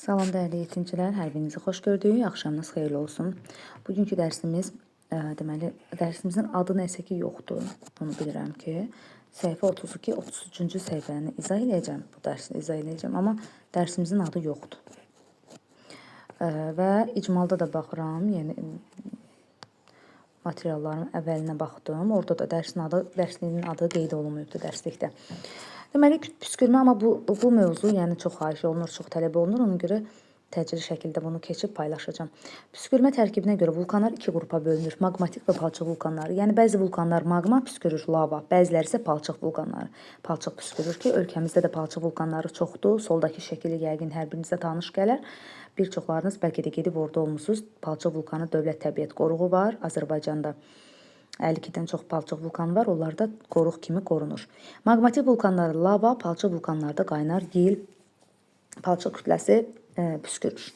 Salam dəyərli yetimcilər, hər birinizi xoş gördük. Axşamınız xeyirli olsun. Bugünkü dərsimiz, deməli, dərsimizin adı nəsə ki yoxdur. Onu bilirəm ki, səhifə 32, 33-cü səhifəni izah edəcəm. Bu dərsi izah edəcəm, amma dərsimizin adı yoxdur. Və icmalda da baxıram, yəni materialların əvvəlinə baxdım. Orada da dərsliyin adı qeyd olunmayıbdır dərslikdə. Deməli, püskürmə, amma bu mövzu, yəni çox xahiş olunur, çox tələb olunur. Ona görə təcili şəkildə bunu keçib paylaşacağım. Püskürmə tərkibinə görə vulkanlar iki qrupa bölünür. Maqmatik və palçıq vulkanları. Yəni bəzi vulkanlar maqma püskürür, lava, bəziləri isə palçıq vulkanları. Palçıq püskürür ki, ölkəmizdə də palçıq vulkanları çoxdur. Soldakı şəkili yəqin hər birinizə tanış gələr. Bir çoxlarınız bəlkə də gedib orada olmusunuz. Palçıq vulkanı Dövlət Təbiət Qoruğu var Azərbaycanda. 52-dən çox palçıq vulkanı var, onlarda qoruq kimi qorunur. Maqmatik vulkanlar lava, palçıq vulkanlarda qaynar gil, palçıq kütləsi püskürür.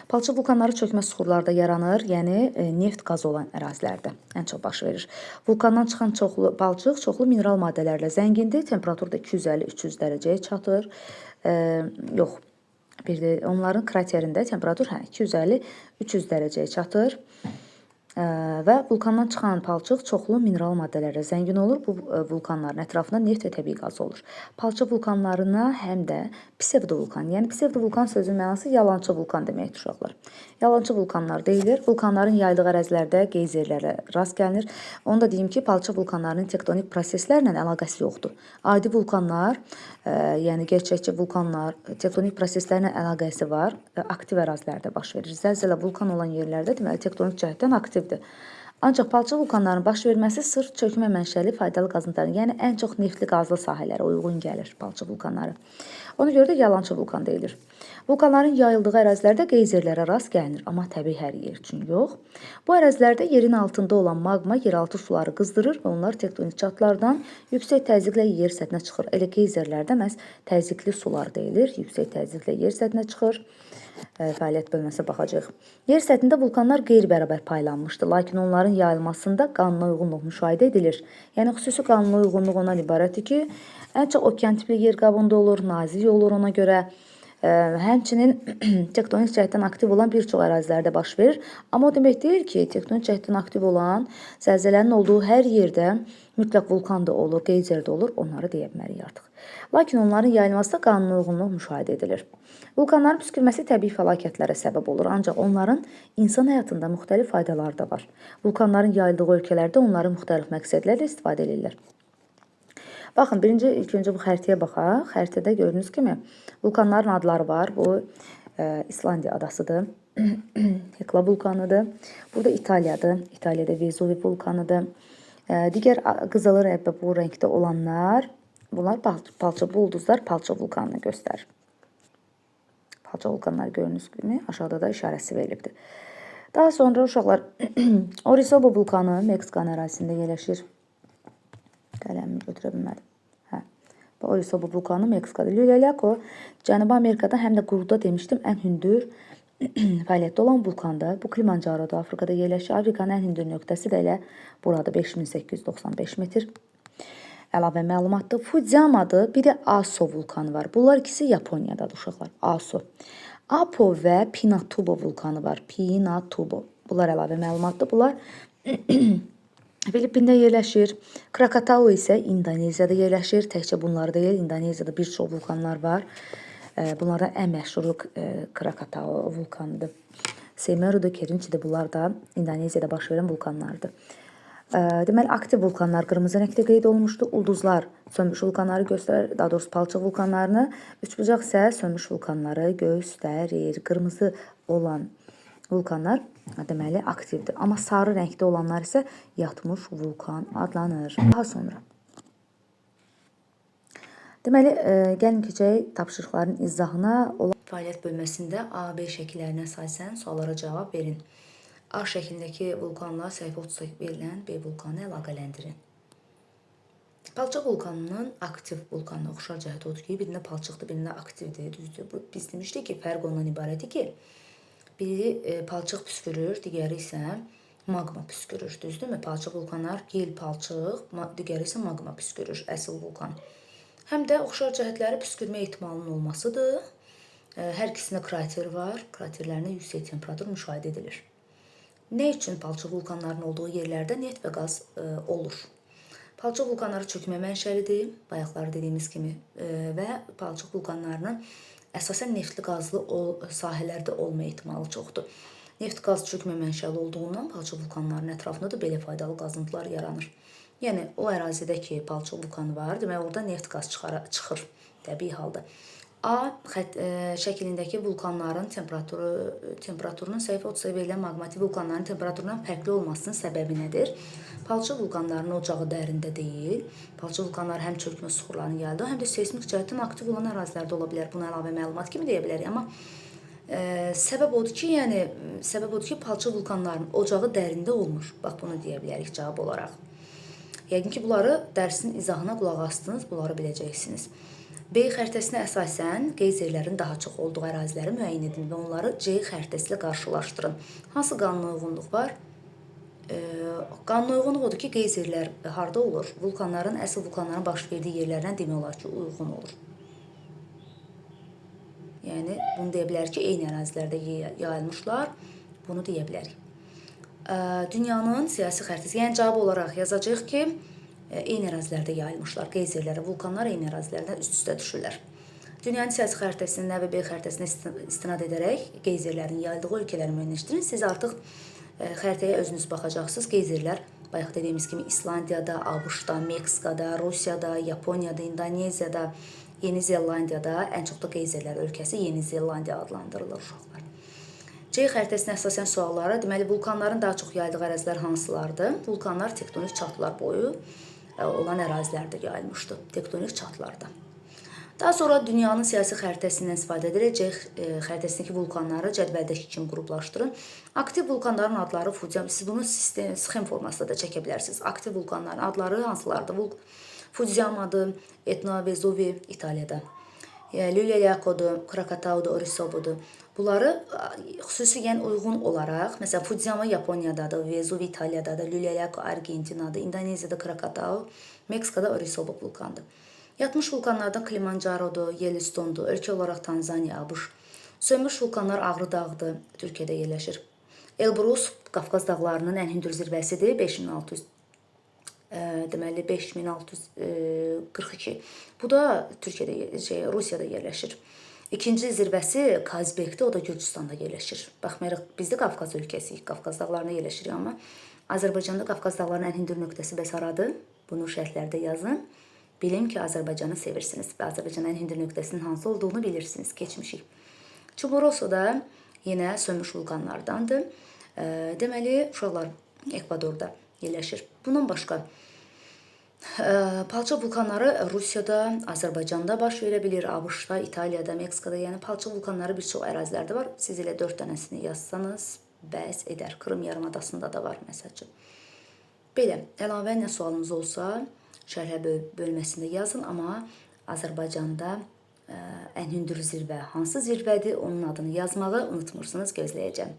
Palçıq vulkanları çökmə suxurlarda yaranır, yəni neft qazı olan ərazilərdə ən çox baş verir. Vulkandan çıxan palçıq çoxlu mineral maddələrlə zəngindir, temperatur da 250-300 dərəcəyə çatır. Yox, bir də onların kraterində temperatur 250-300 dərəcəyə çatır. Və vulkandan çıxan palçıq çoxlu mineral maddələrlə zəngin olur. Bu vulkanların ətrafında neft və təbii qaz olur. Palçıq vulkanlarına həm də psevdovulkan, yəni psevdovulkan sözün mənası yalançı vulkan deməkdir uşaqlar. Yalançı vulkanlar deyilir. Vulkanların yayıldığı ərazilərdə geyzerlərə rast gəlinir. Onu da deyim ki, palçıq vulkanlarının tektonik proseslərlə əlaqəsi yoxdur. Adi vulkanlar, yəni gerçəkçi vulkanlar tektonik proseslərlə əlaqəsi var. Aktiv ərazilərdə baş verir. Zəlzələ vulkan olan yerlərdə deməli tektonik cəhətdən aktivdir. Ancaq palçıq vulkanların baş verməsi sırf çökmə mənşəli faydalı qazıntıların, yəni ən çox neftli qazlı sahələrə uyğun gəlir palçıq vulkanları. Ona görə də yalançı vulkan deyilir. Vulkanların yayıldığı ərazilərdə qeyzerlərə rast gəlinir, amma təbii hər yer üçün yox. Bu ərazilərdə yerin altında olan maqma yeraltı suları qızdırır və onlar tektonik çatlardan yüksək təzyiqlə yer səthinə çıxır. Elə qeyzerlərdə məhz təzyiqli sular deyilir, yüksək təzyiqlə yer səthinə çıxır. Fəaliyyət bölməsinə baxacaq. Yer səthində vulkanlar qeyri-bərabər paylanmışdır, lakin onların yayılmasında qanuna uyğunluq müşahidə edilir. Yəni, xüsusi qanuna uyğunluq ondan ibarətdir ki, ən çox okean tipli yer qabında olur, nazik olur ona görə. Həmçinin tektonik cəhətdən aktiv olan bir çox ərazilərdə baş verir. Amma o demək deyil ki, tektonik cəhətdən aktiv olan zəlzələnin olduğu hər yerdə mütləq vulkan da olur, qeyzer də olur, onları deyə bilmərik artıq. Lakin onların yayılmasında qanuna uyğunluq müşahidə edilir. Vulkanların püskürməsi təbii fəlakətlərə səbəb olur, ancaq onların insan həyatında müxtəlif faydaları da var. Vulkanların yayıldığı ölkələrdə onları müxtəlif məqsədlərlə istifadə edirlər. Baxın, ilk öncə bu xəritəyə baxaq. Xəritədə gördüyünüz kimi vulkanların adları var. Bu İslandiya adasıdır. Hekla vulkanıdır. Burada İtaliyadır. İtaliyada Vezuvi vulkanıdır. Digər qızılı və bu rəngdə olanlar, bunlar palçıq ulduzlar, palçıq vulkanını göstərir. Palçıq vulkanları gördüyünüz kimi aşağıda da işarəsi verilibdir. Daha sonra uşaqlar Orizaba vulkanı Meksikan ərazisində yerləşir. Qələmimi götürə bilmədim. Bu Orizaba vulkanı Meksikada. Lülellaco Cənubi Amerikada həm də quruda demişdim ən hündür fəaliyyətdə olan vulkandır. Bu Kilimancaroda Afrikada yerləşir. Afrikanın ən hündür nöqtəsi də elə burada 5895 metr. Əlavə məlumatdır. Fudziyamadır, bir də Aso vulkanı var. Bunlar ikisi Yaponiyadadır uşaqlar. Aso. Apo və Pinatubo vulkanı var. Pinatubo. Bunlar əlavə məlumatdır. Bunlar Filippində yerləşir. Krakatau isə İndoneziyada yerləşir. Təkcə bunlar deyil, İndoneziyada bir çox vulkanlar var. Bunlardan ən məşhuru Krakatau vulkanıdır. Semeru'da, Kerinchi'də bunlar da İndoneziyada baş verən vulkanlardır. Deməli, aktiv vulkanlar qırmızı rəngdə qeyd olunmuşdur. Ulduzlar sönmüş vulkanları göstərir, daha doğrusu palçıq vulkanlarını. Üçbucaq isə sönmüş vulkanları göstərir. Qırmızı olan vulkanlar deməli aktivdir. Amma sarı rəngdə olanlar isə yatmış vulkan adlanır. Daha sonra. Deməli, gəlin keçək tapşırıqların izahına. Fəaliyyət bölməsində A, B şəkillərinə əsasən suallara cavab verin. A şəklindəki vulkanla səhifə 30 verilən B vulkanı əlaqələndirin. Palçıq vulkanının aktiv vulkanına oxşar cəhəti odur ki, birində palçıqdır, birində aktivdir, düzdür. Biz demişdik ki, fərq ondan ibarətdir ki, biri palçıq püskürür, digəri isə maqma püskürür, düzdürmü? Palçıq vulkanlar gil palçıq, digəri isə maqma püskürür, əsl vulkan. Həm də oxşar cəhətləri püskürmə ehtimalının olmasıdır. Hər ikisində krater var. Kraterlərində yüksək temperatur müşahidə edilir. Nə üçün palçıq vulkanlarının olduğu yerlərdə neft və qaz olur? Palçıq vulkanları çökmə mənşəlidir, bayaqları dediyimiz kimi və palçıq vulkanlarının əsasən neftli qazlı sahələrdə olma ehtimalı çoxdur. Neft qaz çökmə mənşəli olduğundan palçıq vulkanlarının ətrafında da belə faydalı qazıntılar yaranır. Yəni o ərazidə ki, palçıq vulkanı var, demək orada neft qaz çıxır təbii halda. A şəklindəki vulkanların temperaturunun səhifə 30-a verilən maqmatik vulkanların temperaturundan fərqli olmasının səbəbi nədir? Palçıq vulkanlarının ocağı dərində deyil. Palçıq vulkanları həm çökmə süxurlarının yayıldığı, həm də seysmik cəhətdən aktiv olan ərazilərdə ola bilər. Buna əlavə məlumat kimi deyə bilərik, amma səbəb odur ki, palçıq vulkanlarının ocağı dərində olmur. Bax, bunu deyə bilərik cavab olaraq. Yəqin ki, bunları dərsin izahına qulaq astınız, bunları biləcəksiniz. B xəritəsinə əsasən qeyzerlərin daha çox olduğu əraziləri müəyyən edin və onları C xəritəsi ilə qarşılaşdırın. Hansı qanuna uyğunluq var? Qanuna uyğunluq odur ki, qeyzerlər harda olur? Vulkanların, əsl vulkanların baş verdiyi yerlərdən demək olar ki, uyğun olur. Yəni, bunu deyə bilərik ki, eyni ərazilərdə yayılmışlar. Bunu deyə bilərik. Dünyanın siyasi xəritəsi, yəni cavab olaraq yazacağıq ki, eyni ərazilərdə yayılmışlar. Qeyzerlər, vulkanlar eyni ərazilərdən üst-üstə düşürlər. Dünyanın siyasi xəritəsində və B xəritəsinə istinad edərək qeyzerlərin yayıldığı ölkələri müəyyənləşdirin. Siz artıq xəritəyə özünüz baxacaqsınız. Qeyzerlər, bayaq dediyimiz kimi İslandiyada, ABŞ-da, Meksikada, Rusiyada, Yaponiyada, İndoneziyada, Yeni Zelandiyada, ən çox da qeyzerlər ölkəsi Yeni Zelandiya adlandırılır uşaqlar. C xəritəsinə əsasən sualları, deməli, vulkanların daha çox yayıldığı ərazilər hansılardır? Vulkanlar tektonik çatlar boyu olan ərazilərdə yayılmışdır, tektonik çatlarda. Daha sonra dünyanın siyasi xəritəsindən istifadə edərək C xəritəsindəki vulkanları cədvəldəki kimi qruplaşdırın. Aktiv vulkanların adları, siz bunu sxem formasında da çəkə bilərsiniz. Aktiv vulkanların adları hansılardır? Fudziyam adı, Etna, Vezuvi İtaliyada. Lüleyakodur, Krakatau'dur, Orisobu'dur. Bunları xüsusilə uyğun olaraq, məsələn, Fudziyama Yaponiyadadır, Vezuvi İtaliyadadır, Lüleyako Argentinadır, İndoneziyada Krakatau, Meksikada Orisobu vulkanıdır. Yatmış vulkanlardan Kilimancaro'dur, Yellowstone'dur, ölkə olaraq Tanzaniya, ABŞ. Sönmüş vulkanlar Ağrı dağıdır, Türkiyədə yerləşir. Elbrus Qafqaz dağlarının ən hündür zirvəsidir, 5642. Bu da Türkiyədə, Rusiyada yerləşir. İkinci zirvəsi Kazbekdir, o da Gürcüstanda yerləşir. Baxmayaraq, biz də Qafqaz ölkəsiyik, Qafqaz dağlarına yerləşirik, amma Azərbaycanda Qafqaz dağlarının ən hündür nöqtəsi bəs haradır? Bunu şərhlərdə yazın. Bilin ki, Azərbaycanı sevirsiniz və Azərbaycanın ən hündür nöqtəsinin hansı olduğunu bilirsiniz, keçmişik. Chimborazo da yenə sönmüş vulkanlardandır. Deməli, uşaqlar Ekvadorda yerləşir. Bundan başqa, palçıq vulkanları Rusiyada, Azərbaycanda baş verə bilir, ABŞ-da, İtaliyada, Meksikada, yəni palçıq vulkanları bir çox ərazilərdə var. Siz elə 4 dənəsini yazsanız, bəs edər. Krım yarımadasında da var, məsəl üçün. Belə, əlavə nə sualınız olsa, şərhə bölməsində yazın, amma Azərbaycanda ən hündür zirvə hansı zirvədir, onun adını yazmağı unutmursunuz, gözləyəcəm.